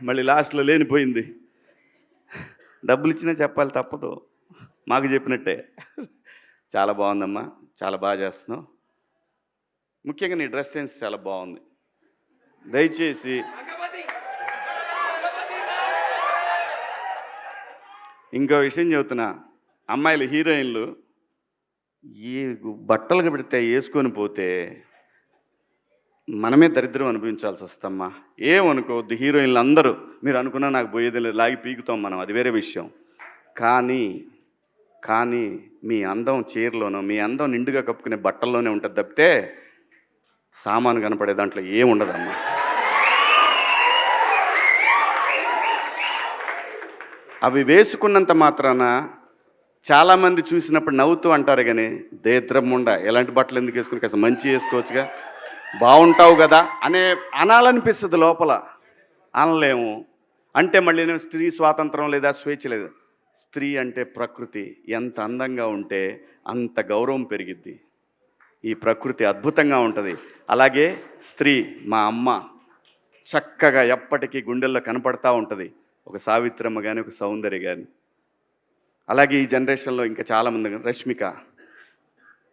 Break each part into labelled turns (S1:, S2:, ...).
S1: మళ్ళీ లాస్ట్లో లేనిపోయింది. డబ్బులు ఇచ్చినా చెప్పాలి, తప్పదు. మాకు చెప్పినట్టే. చాలా బాగుందమ్మా, చాలా బాగా చేస్తున్నావు. ముఖ్యంగా నీ డ్రెస్ సెన్స్ చాలా బాగుంది. దయచేసి ఇంకో విషయం చెబుతున్నా, అమ్మాయిలు హీరోయిన్లు ఈ బట్టలు పెడితే వేసుకొని పోతే మనమే దరిద్రం అనిపించాల్సి వస్తమ్మా. ఏమనుకోవద్దు, హీరోయిన్లు అందరూ మీరు అనుకున్నా నాకు పోయేది లేదు, లాగి పీకుతాం మనం, అది వేరే విషయం. కానీ మీ అందం చీరలోనో, మీ అందం నిండుగా కప్పుకునే బట్టల్లోనే ఉంటుంది తప్పితే సామాను కనపడే దాంట్లో ఏముండదమ్మా. అవి వేసుకున్నంత మాత్రాన చాలామంది చూసినప్పుడు నవ్వుతూ అంటారు, కానీ దేద్రముండ ఎలాంటి బట్టలు ఎందుకు వేసుకుని కాస్త మంచి వేసుకోవచ్చుగా, బాగుంటావు కదా అనాలనిపిస్తుంది లోపల. అనలేము. అంటే మళ్ళీ నేను స్త్రీ స్వాతంత్రం లేదా స్వేచ్ఛ లేదు. స్త్రీ అంటే ప్రకృతి, ఎంత అందంగా ఉంటే అంత గౌరవం పెరిగిద్ది. ఈ ప్రకృతి అద్భుతంగా ఉంటుంది. అలాగే స్త్రీ మా అమ్మ చక్కగా ఎప్పటికీ గుండెల్లో కనపడతా ఉంటుంది, ఒక సావిత్రమ్మ కానీ ఒక సౌందర్య కానీ. అలాగే ఈ జనరేషన్లో ఇంకా చాలామంది, రష్మిక,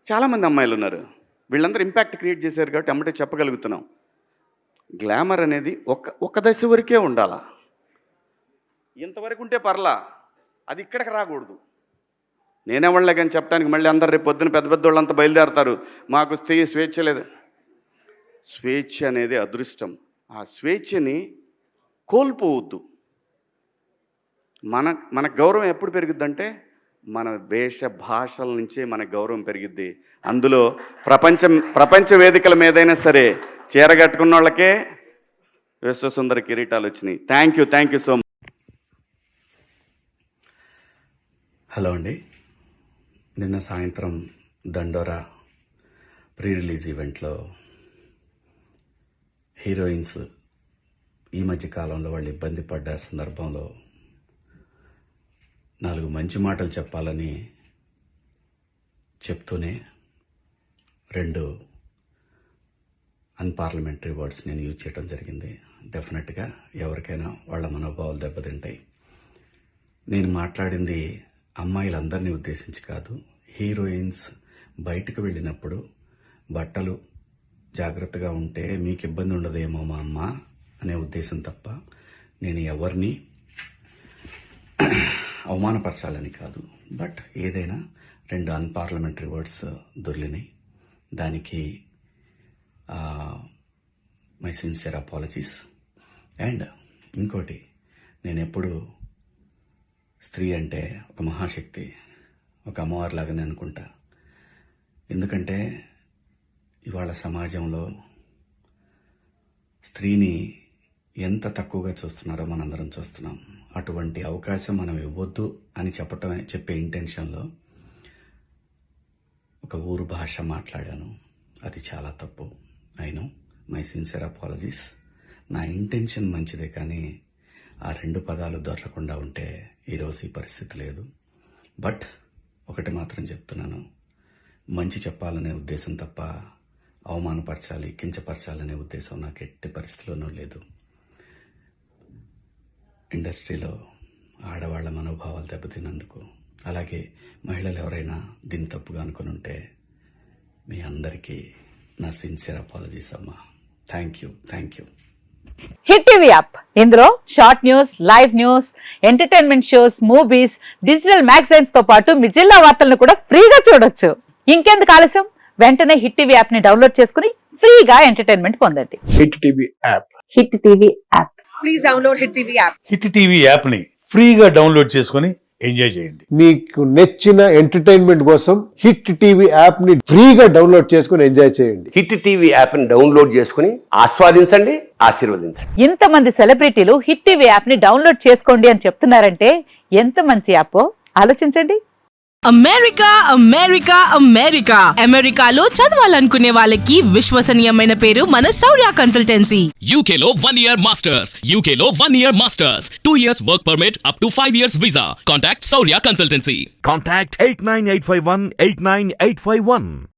S1: చాలామంది అమ్మాయిలు ఉన్నారు. వీళ్ళందరూ ఇంపాక్ట్ క్రియేట్ చేశారు కాబట్టి అమ్మటే చెప్పగలుగుతున్నాం. గ్లామర్ అనేది ఒక దశ వరకే ఉండాలా, ఇంతవరకు ఉంటే పర్లా, అది ఇక్కడికి రాకూడదు. నేనేవాళ్ళే కానీ చెప్పడానికి మళ్ళీ అందరు రేపు పొద్దున పెద్ద పెద్ద వాళ్ళంతా బయలుదేరతారు, మాకు స్వేచ్ఛ లేదు. స్వేచ్ఛ అనేది అదృష్టం. ఆ స్వేచ్ఛని కోల్పోవద్దు. మన గౌరవం ఎప్పుడు పెరుగుద్దంటే మన వేష భాషల నుంచే మన గౌరవం పెరిగిద్ది. అందులో ప్రపంచ వేదికల మీదైనా సరే చీరగట్టుకున్న వాళ్ళకే విశ్వసుందర కిరీటాలు వచ్చినాయి. Thank you so much. Hello అండి, నిన్న సాయంత్రం దండోరా ప్రీ రిలీజ్ ఈవెంట్లో హీరోయిన్స్ ఈ మధ్య కాలంలో వాళ్ళు ఇబ్బంది పడ్డ సందర్భంలో 4 మంచి మాటలు చెప్పాలని చెప్తూనే 2 అన్పార్లమెంటరీ వర్డ్స్ నేను యూజ్ చేయడం జరిగింది. డెఫినెట్గా ఎవరికైనా వాళ్ళ మనోభావాలు దెబ్బతింటాయి. నేను మాట్లాడింది అమ్మాయిలందరినీ ఉద్దేశించి కాదు. హీరోయిన్స్ బయటకు వెళ్ళినప్పుడు బట్టలు జాగ్రత్తగా ఉంటే మీకు ఇబ్బంది ఉండదేమో మా అమ్మ అనే ఉద్దేశం తప్ప నేను ఎవరిని అవమానపరచాలని కాదు. బట్ ఏదైనా 2 అన్పార్లమెంటరీ వర్డ్స్ దొర్లినాయి. దానికి మై సిన్సియర్ అపాలజీస్. అండ్ ఇంకోటి, నేను ఎప్పుడు స్త్రీ అంటే ఒక మహాశక్తి, ఒక అమ్మవారిలాగానే అనుకుంటా. ఎందుకంటే ఇవాళ సమాజంలో స్త్రీని ఎంత తక్కువగా చూస్తున్నారో మనందరం చూస్తున్నాం. అటువంటి అవకాశం మనం ఇవ్వద్దు అని చెప్పే ఇంటెన్షన్లో ఒక ఊరు భాష మాట్లాడాను. అది చాలా తప్పు. I know, my sincere apologies. నా ఇంటెన్షన్ మంచిదే, కానీ ఆ 2 పదాలు దొరకకుండా ఉంటే ఈరోజు ఈ పరిస్థితి లేదు. బట్ ఒకటి మాత్రం చెప్తున్నాను, మంచి చెప్పాలనే ఉద్దేశం తప్ప అవమానపరచాలి, కించపరచాలనే ఉద్దేశం నాకు ఎట్టి పరిస్థితిలోనూ లేదు. ఇండస్ట్రీలో ఆడవాళ్ల మనోభావాలు దెబ్బతిన్నందుకు, అలాగే మహిళలు ఎవరైనా దీన్ని తప్పుగా అనుకుని ఉంటే మీ అందరికీ నా సిన్సియర్ అపాలజీస్ అమ్మా. Thank you.
S2: Hit TV app, ఇందులో short news, live news, entertainment shows, movies, digital magazines తో పాటు మీ జిల్లా వార్తలను కూడా ఫ్రీగా చూడొచ్చు. ఇంకెందుకు ఆలస్యం, వెంటనే హిట్ టీవీ యాప్ ని డౌన్లోడ్ చేసుకుని ఫ్రీగా ఎంటర్టైన్మెంట్ పొందండి.
S3: Hit TV app.
S2: Hit TV app.
S4: Please download hit TV app.
S3: Hit TV app ని ఫ్రీగా డౌన్లోడ్ చేసుకుని ఎంజాయ్ చేయండి.
S5: మీకు నచ్చిన ఎంటర్టైన్మెంట్ కోసం హిట్ టీవీ యాప్ ని ఫ్రీగా డౌన్లోడ్ చేసుకుని ఎంజాయ్ చేయండి.
S6: హిట్ టీవీ యాప్ ని డౌన్లోడ్ చేసుకుని ఆస్వాదించండి, ఆశీర్వదించండి.
S2: ఇంతమంది సెలబ్రిటీలు హిట్ టీవీ యాప్ ని డౌన్లోడ్ చేసుకోండి అని చెప్తున్నారంటే ఎంత మంచి యాప్ ఆలోచించండి.
S4: అమెరికాలో చదవాలనుకునే వాళ్ళకి విశ్వసనీయమైన పేరు మన శౌర్య కన్సల్టెన్సీ.
S7: UK లో 1 year masters. 2 years work permit up to 5 years visa. Contact Saurya Consultancy.
S8: Contact 89851 89851.